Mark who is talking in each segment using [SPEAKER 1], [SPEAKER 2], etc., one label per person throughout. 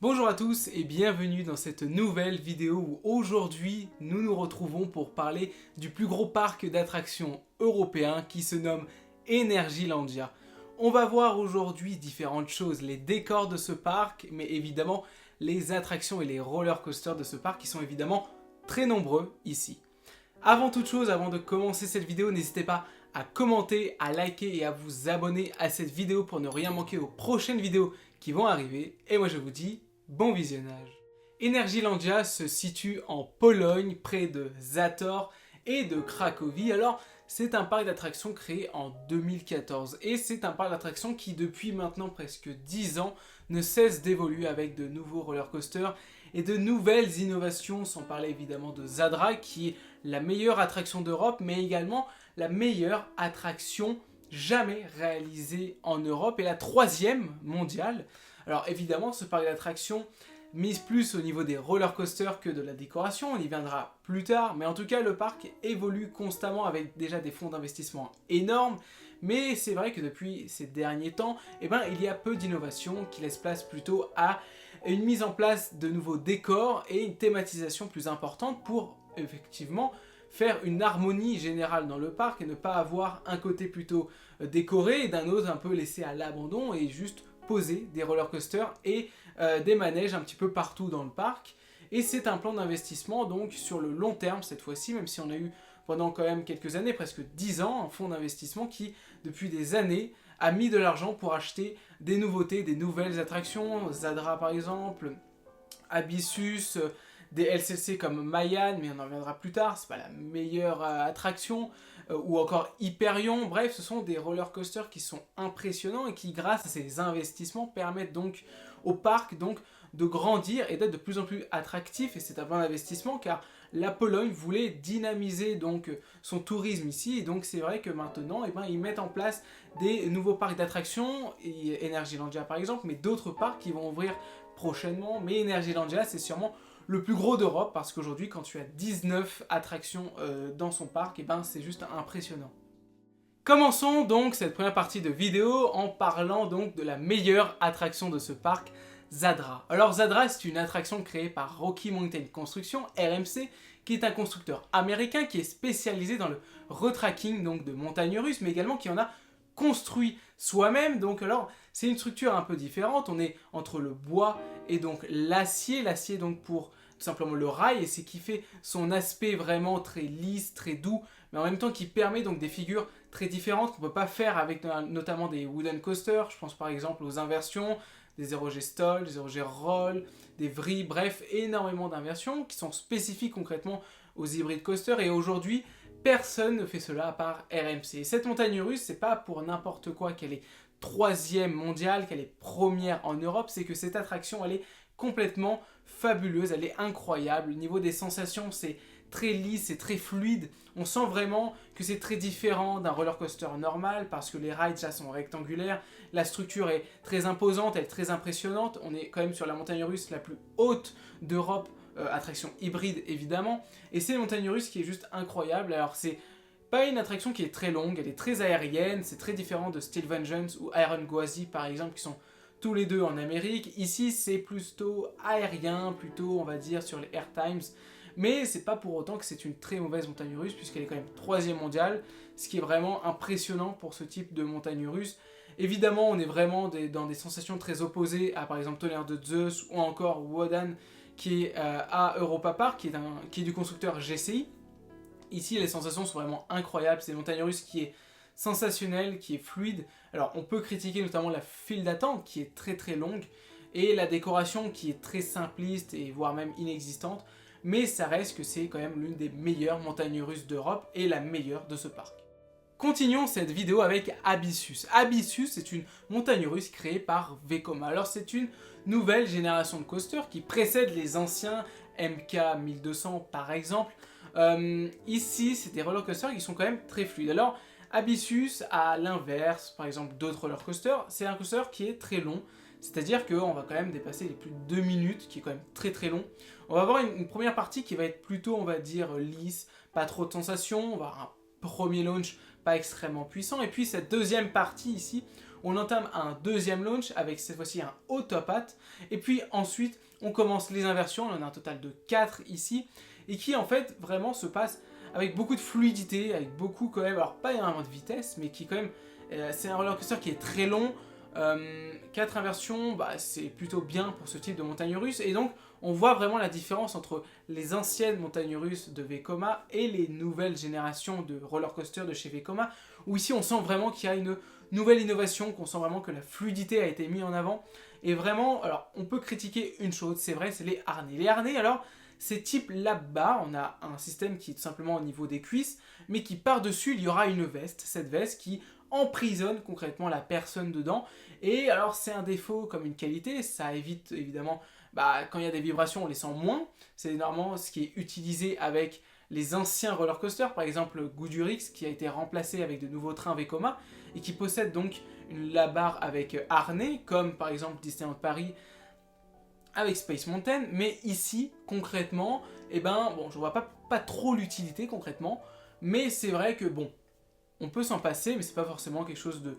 [SPEAKER 1] Bonjour à tous et bienvenue dans cette nouvelle vidéo où aujourd'hui nous nous retrouvons pour parler du plus gros parc d'attractions européen qui se nomme Energylandia. On va voir aujourd'hui différentes choses, les décors de ce parc, mais évidemment les attractions et les roller coasters de ce parc qui sont évidemment très nombreux ici. Avant toute chose, avant de commencer cette vidéo, n'hésitez pas à commenter, à liker et à vous abonner à cette vidéo pour ne rien manquer aux prochaines vidéos qui vont arriver. Et moi je vous dis bon visionnage. Energylandia se situe en Pologne, près de Zator et de Cracovie. Alors, c'est un parc d'attractions créé en 2014 et c'est un parc d'attractions qui, depuis maintenant presque 10 ans, ne cesse d'évoluer avec de nouveaux roller coasters et de nouvelles innovations, sans parler évidemment de Zadra, qui est la meilleure attraction d'Europe, mais également la meilleure attraction jamais réalisée en Europe et la troisième mondiale. Alors évidemment, ce parc d'attractions mise plus au niveau des roller coasters que de la décoration, on y viendra plus tard, mais en tout cas le parc évolue constamment avec déjà des fonds d'investissement énormes, mais c'est vrai que depuis ces derniers temps, il y a peu d'innovation qui laisse place plutôt à une mise en place de nouveaux décors et une thématisation plus importante pour effectivement faire une harmonie générale dans le parc et ne pas avoir un côté plutôt décoré et d'un autre un peu laissé à l'abandon et juste poser des roller coasters et des manèges un petit peu partout dans le parc. Et c'est un plan d'investissement donc sur le long terme cette fois-ci, même si on a eu pendant quand même quelques années, presque 10 ans, un fonds d'investissement qui depuis des années a mis de l'argent pour acheter des nouveautés, des nouvelles attractions, Zadra par exemple, Abyssus, des LCC comme Mayan, mais on en reviendra plus tard, c'est pas la meilleure attraction, ou encore Hyperion. Bref, ce sont des roller coasters qui sont impressionnants et qui, grâce à ces investissements, permettent donc au parc de grandir et d'être de plus en plus attractif. Et c'est un bon investissement car la Pologne voulait dynamiser donc son tourisme ici, et donc c'est vrai que maintenant ils mettent en place des nouveaux parcs d'attractions, Energylandia par exemple, mais d'autres parcs qui vont ouvrir prochainement. Mais Energylandia, c'est sûrement le plus gros d'Europe parce qu'aujourd'hui, quand tu as 19 attractions dans son parc, c'est juste impressionnant. Commençons donc cette première partie de vidéo en parlant donc de la meilleure attraction de ce parc, Zadra. Alors Zadra, c'est une attraction créée par Rocky Mountain Construction, RMC, qui est un constructeur américain qui est spécialisé dans le retracking donc de montagnes russes, mais également qui en a construit soi-même. Donc alors c'est une structure un peu différente, on est entre le bois et donc l'acier donc pour tout simplement le rail, et c'est qui fait son aspect vraiment très lisse, très doux, mais en même temps qui permet donc des figures très différentes qu'on ne peut pas faire avec notamment des wooden coasters. Je pense par exemple aux inversions, des 0G stall, des 0G roll, des vrilles, bref, énormément d'inversions qui sont spécifiques concrètement aux hybrides coasters, et aujourd'hui personne ne fait cela à part RMC. Et cette montagne russe, c'est pas pour n'importe quoi qu'elle est troisième mondiale, qu'elle est première en Europe, c'est que cette attraction elle est complètement fabuleuse, elle est incroyable. Au niveau des sensations, c'est très lisse, c'est très fluide. On sent vraiment que c'est très différent d'un roller coaster normal parce que les rides là sont rectangulaires, la structure est très imposante, elle est très impressionnante. On est quand même sur la montagne russe la plus haute d'Europe, attraction hybride évidemment, et c'est une montagne russe qui est juste incroyable. Alors c'est pas une attraction qui est très longue, elle est très aérienne, c'est très différent de Steel Vengeance ou Iron Gwazi par exemple qui sont tous les deux en Amérique. Ici c'est plutôt aérien, plutôt on va dire sur les Air Times, mais c'est pas pour autant que c'est une très mauvaise montagne russe puisqu'elle est quand même troisième mondiale, ce qui est vraiment impressionnant pour ce type de montagne russe. Évidemment on est vraiment dans des sensations très opposées à par exemple Tonnerre de Zeus ou encore Wodan qui est à Europa Park, qui est du constructeur GCI. Ici les sensations sont vraiment incroyables, c'est une montagne russe qui est sensationnelle, qui est fluide. Alors on peut critiquer notamment la file d'attente qui est très très longue et la décoration qui est très simpliste et voire même inexistante, mais ça reste que c'est quand même l'une des meilleures montagnes russes d'Europe et la meilleure de ce parc. Continuons cette vidéo avec Abyssus. Abyssus c'est une montagne russe créée par Vekoma. Alors c'est une nouvelle génération de coasters qui précède les anciens MK 1200 par exemple. Ici c'est des roller coasters qui sont quand même très fluides. Alors Abyssus, à l'inverse, par exemple d'autres roller coasters, c'est un coaster qui est très long, c'est-à-dire qu'on va quand même dépasser les plus de 2 minutes, qui est quand même très très long. On va avoir une première partie qui va être plutôt, on va dire, lisse, pas trop de sensations, on va avoir un premier launch pas extrêmement puissant, et puis cette deuxième partie ici, On entame un deuxième launch avec cette fois-ci un haut top hat. Et puis ensuite, on commence les inversions. On en a un total de 4 ici. Et qui en fait vraiment se passe avec beaucoup de fluidité, avec beaucoup quand même, alors pas énormément de vitesse, mais qui quand même, c'est un roller coaster qui est très long. 4 inversions, bah, c'est plutôt bien pour ce type de montagne russe. Et donc, on voit vraiment la différence entre les anciennes montagnes russes de Vekoma et les nouvelles générations de roller coaster de chez Vekoma, où ici on sent vraiment qu'il y a une nouvelle innovation, qu'on sent vraiment que la fluidité a été mise en avant. Et vraiment, alors on peut critiquer une chose, c'est vrai, c'est les harnais. Les harnais, alors, c'est type lap-bar, on a un système qui est tout simplement au niveau des cuisses, mais qui par-dessus, il y aura une veste, cette veste qui emprisonne concrètement la personne dedans. Et alors c'est un défaut comme une qualité, ça évite évidemment, quand il y a des vibrations on les sent moins, c'est normalement ce qui est utilisé avec les anciens roller coasters, par exemple Goudurix qui a été remplacé avec de nouveaux trains Vekoma et qui possède donc une lap-bar avec harnais, comme par exemple Disneyland Paris avec Space Mountain, mais ici concrètement, bon, je vois pas trop l'utilité concrètement, mais c'est vrai que bon, on peut s'en passer, mais c'est pas forcément quelque chose de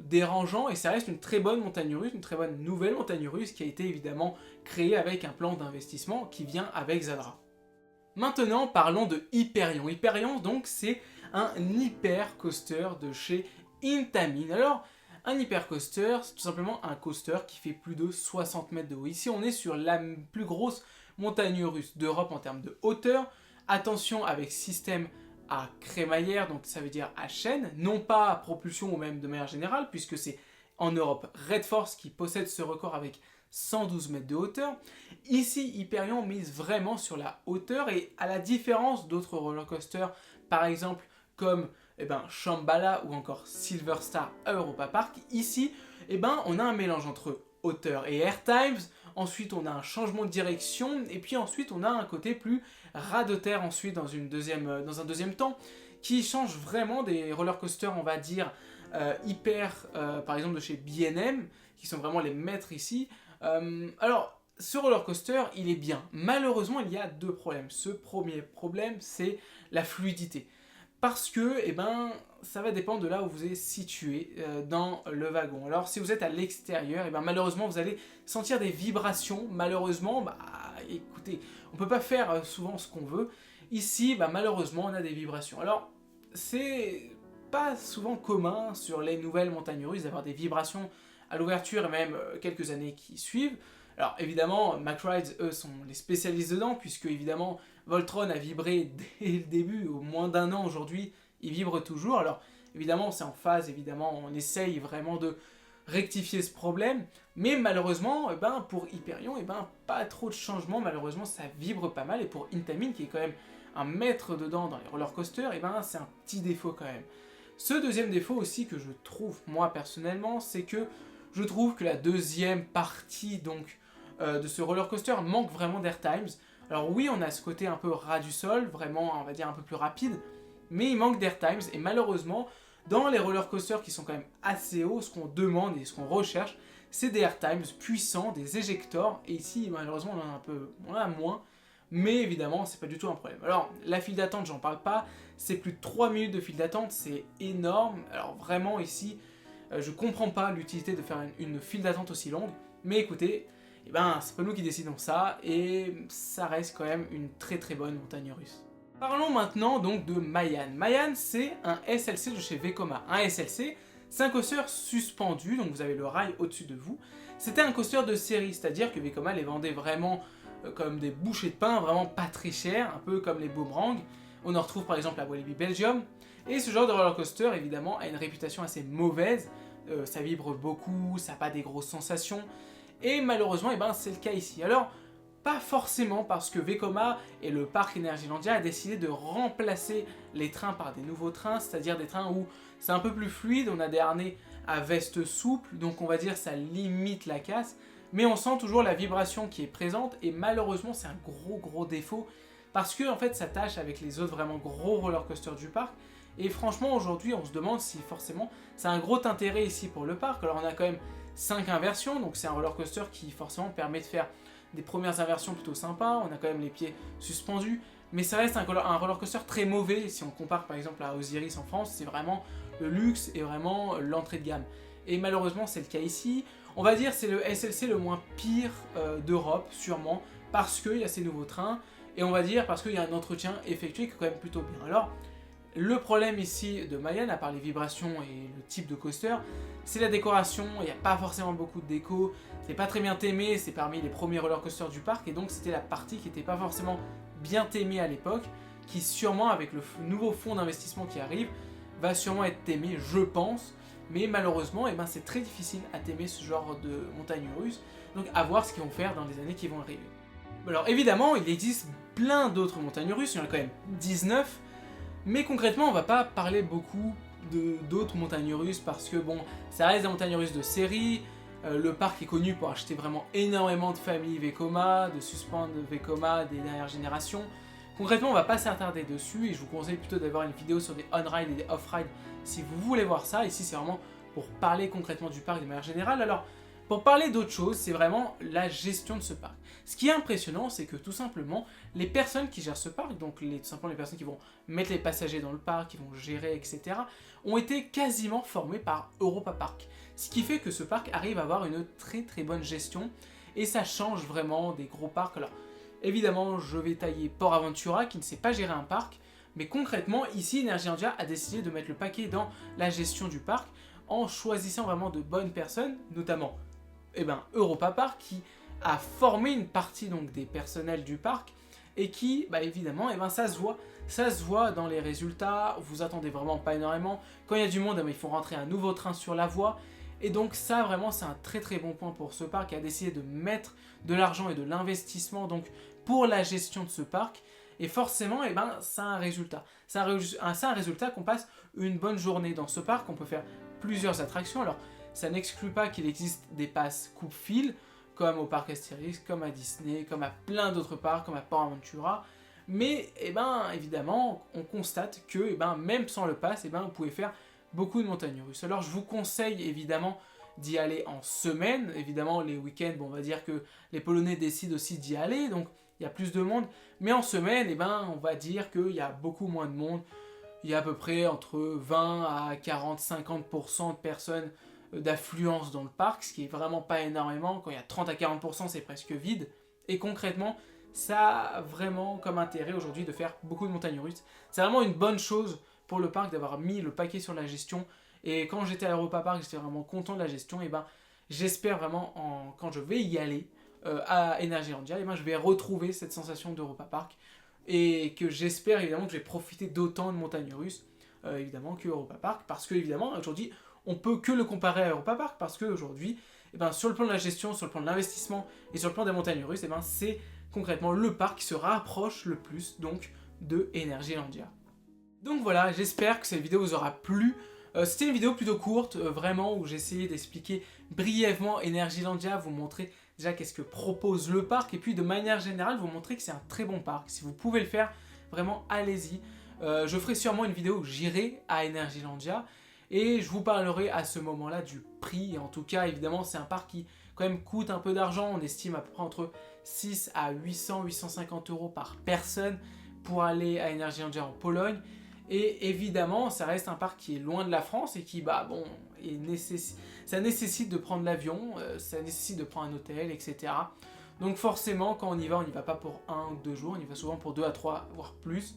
[SPEAKER 1] dérangeant, et ça reste une très bonne montagne russe, une très bonne nouvelle montagne russe qui a été évidemment créée avec un plan d'investissement qui vient avec Zadra. Maintenant, parlons de Hyperion. Hyperion, donc, c'est un hyper coaster de chez Intamin. Alors, un hyper coaster, c'est tout simplement un coaster qui fait plus de 60 mètres de haut. Ici, on est sur la plus grosse montagne russe d'Europe en termes de hauteur. Attention avec système à crémaillère, donc ça veut dire à chaîne, non pas à propulsion ou même de manière générale, puisque c'est en Europe Red Force qui possède ce record avec 112 mètres de hauteur. Ici, Hyperion mise vraiment sur la hauteur, et à la différence d'autres roller coasters, par exemple comme Shambhala ou encore Silver Star à Europa Park, ici, on a un mélange entre hauteur et air times. Ensuite, on a un changement de direction, et puis ensuite, on a un côté plus ras de terre ensuite dans un deuxième temps, qui change vraiment des roller coasters, on va dire, par exemple de chez B&M, qui sont vraiment les maîtres ici. Alors, ce roller coaster, il est bien. Malheureusement, il y a deux problèmes. Ce premier problème, c'est la fluidité. Parce que, ça va dépendre de là où vous êtes situé dans le wagon. Alors, si vous êtes à l'extérieur, malheureusement, vous allez sentir des vibrations. Malheureusement, écoutez, on ne peut pas faire souvent ce qu'on veut. Ici, malheureusement, on a des vibrations. Alors, c'est pas souvent commun sur les nouvelles montagnes russes d'avoir des vibrations à l'ouverture et même quelques années qui suivent. Alors évidemment, MacRides, eux, sont les spécialistes dedans, puisque évidemment, Voltron a vibré dès le début, au moins d'un an aujourd'hui, il vibre toujours. Alors évidemment, c'est en phase, évidemment, on essaye vraiment de rectifier ce problème, mais malheureusement, pour Hyperion, pas trop de changements, malheureusement, ça vibre pas mal, et pour Intamin, qui est quand même un maître dedans dans les roller coasters, c'est un petit défaut quand même. Ce deuxième défaut aussi que je trouve, moi personnellement, c'est que je trouve que la deuxième partie donc de ce roller coaster manque vraiment d'air times. Alors oui, on a ce côté un peu ras du sol, vraiment on va dire un peu plus rapide, mais il manque d'air times, et malheureusement dans les roller coasters qui sont quand même assez hauts, ce qu'on demande et ce qu'on recherche, c'est des air times puissants, des éjectors, et ici malheureusement on en a moins, mais évidemment c'est pas du tout un problème. Alors la file d'attente, j'en parle pas, c'est plus de 3 minutes de file d'attente, c'est énorme. Alors vraiment ici, je comprends pas l'utilité de faire une file d'attente aussi longue, mais écoutez, c'est pas nous qui décidons ça, et ça reste quand même une très très bonne montagne russe. Parlons maintenant donc de Mayan. Mayan, c'est un SLC de chez Vekoma. Un SLC, c'est un coaster suspendu, donc vous avez le rail au-dessus de vous. C'était un coaster de série, c'est-à-dire que Vekoma les vendait vraiment comme des bouchées de pain, vraiment pas très chères, un peu comme les boomerangs. On en retrouve par exemple à Walibi Belgium. Et ce genre de roller coaster, évidemment, a une réputation assez mauvaise. Ça vibre beaucoup, ça n'a pas des grosses sensations. Et malheureusement, c'est le cas ici. Alors, pas forcément parce que Vekoma et le parc Energylandia a décidé de remplacer les trains par des nouveaux trains, c'est-à-dire des trains où c'est un peu plus fluide, on a des harnais à veste souple, donc on va dire ça limite la casse, mais on sent toujours la vibration qui est présente, et malheureusement c'est un gros défaut, parce que en fait ça tâche avec les autres vraiment gros roller coasters du parc, et franchement aujourd'hui on se demande si forcément c'est un gros intérêt ici pour le parc. Alors on a quand même 5 inversions, donc c'est un roller coaster qui forcément permet de faire des premières inversions plutôt sympas, on a quand même les pieds suspendus, mais ça reste un roller coaster très mauvais. Si on compare par exemple à Osiris en France, c'est vraiment le luxe et vraiment l'entrée de gamme. et malheureusement c'est le cas ici. On va dire c'est le SLC le moins pire d'Europe, sûrement, parce qu'il y a ces nouveaux trains, et on va dire parce qu'il y a un entretien effectué qui est quand même plutôt bien. Alors, le problème ici de Mayenne, à part les vibrations et le type de coaster, c'est la décoration. Il n'y a pas forcément beaucoup de déco, c'est pas très bien thémé, c'est parmi les premiers roller coasters du parc, et donc c'était la partie qui n'était pas forcément bien thémée à l'époque, qui sûrement avec le nouveau fonds d'investissement qui arrive, va sûrement être thémé, je pense, mais malheureusement, c'est très difficile à thémer ce genre de montagne russe, donc à voir ce qu'ils vont faire dans les années qui vont arriver. Alors évidemment, il existe plein d'autres montagnes russes, il y en a quand même 19, mais concrètement, on va pas parler beaucoup d'autres montagnes russes parce que bon, ça reste des montagnes russes de série. Le parc est connu pour acheter vraiment énormément de familles Vekoma, de suspens de Vekoma des dernières générations. Concrètement, on va pas s'attarder dessus et je vous conseille plutôt d'avoir une vidéo sur des on-ride et des off-ride si vous voulez voir ça. Ici, c'est vraiment pour parler concrètement du parc de manière générale. Alors, pour parler d'autre chose, c'est vraiment la gestion de ce parc. Ce qui est impressionnant, c'est que tout simplement, les personnes qui gèrent ce parc, donc tout simplement les personnes qui vont mettre les passagers dans le parc, qui vont gérer, etc., ont été quasiment formées par Europa Park. Ce qui fait que ce parc arrive à avoir une très très bonne gestion et ça change vraiment des gros parcs. Alors, évidemment, je vais tailler Port Aventura qui ne sait pas gérer un parc, mais concrètement, ici, Energylandia a décidé de mettre le paquet dans la gestion du parc en choisissant vraiment de bonnes personnes, notamment Europa Park qui a formé une partie donc des personnels du parc et qui, évidemment, ça se voit dans les résultats. Vous attendez vraiment pas énormément. Quand il y a du monde, il faut rentrer un nouveau train sur la voie. Et donc ça, vraiment, c'est un très très bon point pour ce parc qui a décidé de mettre de l'argent et de l'investissement donc pour la gestion de ce parc. Et forcément, ça a un résultat. C'est un résultat qu'on passe une bonne journée dans ce parc. On peut faire plusieurs attractions. Alors, ça n'exclut pas qu'il existe des passes coupe-fil, comme au parc Astérix, comme à Disney, comme à plein d'autres parcs, comme à Port Aventura. Mais, évidemment, on constate que, même sans le pass, vous pouvez faire beaucoup de montagnes russes. Alors, je vous conseille, évidemment, d'y aller en semaine. Évidemment, les week-ends, on va dire que les Polonais décident aussi d'y aller, donc il y a plus de monde. Mais en semaine, on va dire qu'il y a beaucoup moins de monde. Il y a à peu près entre 20 à 40-50% de personnes d'affluence dans le parc, ce qui est vraiment pas énormément. Quand il y a 30 à 40%, c'est presque vide. Et concrètement, ça a vraiment comme intérêt aujourd'hui de faire beaucoup de montagnes russes. C'est vraiment une bonne chose pour le parc d'avoir mis le paquet sur la gestion. Et quand j'étais à l'Europa Park, j'étais vraiment content de la gestion. Et j'espère vraiment, quand je vais y aller à Energylandia, je vais retrouver cette sensation d'Europa Park. Et que j'espère évidemment que je vais profiter d'autant de montagnes russes, évidemment, que Europa Park. Parce que, évidemment, aujourd'hui, on peut que le comparer à Europa Park parce qu'aujourd'hui, sur le plan de la gestion, sur le plan de l'investissement et sur le plan des montagnes russes, c'est concrètement le parc qui se rapproche le plus donc de Energylandia. Donc voilà, j'espère que cette vidéo vous aura plu. C'était une vidéo plutôt courte, vraiment, où j'ai essayé d'expliquer brièvement Energylandia, vous montrer déjà qu'est-ce que propose le parc, et puis de manière générale, vous montrer que c'est un très bon parc. Si vous pouvez le faire, vraiment, allez-y. Je ferai sûrement une vidéo où j'irai à Energylandia, et je vous parlerai à ce moment-là du prix. En tout cas, évidemment, c'est un parc qui quand même coûte un peu d'argent. On estime à peu près entre 6 à 800-850 € par personne pour aller à Energylandia en Pologne. Et évidemment, ça reste un parc qui est loin de la France et qui, ça nécessite de prendre l'avion, ça nécessite de prendre un hôtel, etc. Donc forcément, quand on y va pas pour 1 ou 2 jours, on y va souvent pour 2 à 3, voire plus.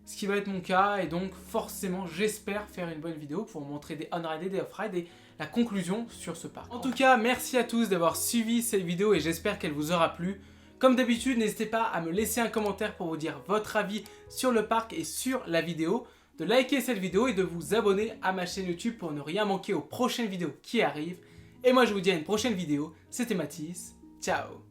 [SPEAKER 1] Ce qui va être mon cas, et donc forcément, j'espère faire une bonne vidéo pour vous montrer des on-ride et des off-ride et la conclusion sur ce parc. En tout cas, merci à tous d'avoir suivi cette vidéo et j'espère qu'elle vous aura plu. Comme d'habitude, n'hésitez pas à me laisser un commentaire pour vous dire votre avis sur le parc et sur la vidéo, de liker cette vidéo et de vous abonner à ma chaîne YouTube pour ne rien manquer aux prochaines vidéos qui arrivent. Et moi, je vous dis à une prochaine vidéo. C'était Mathis. Ciao!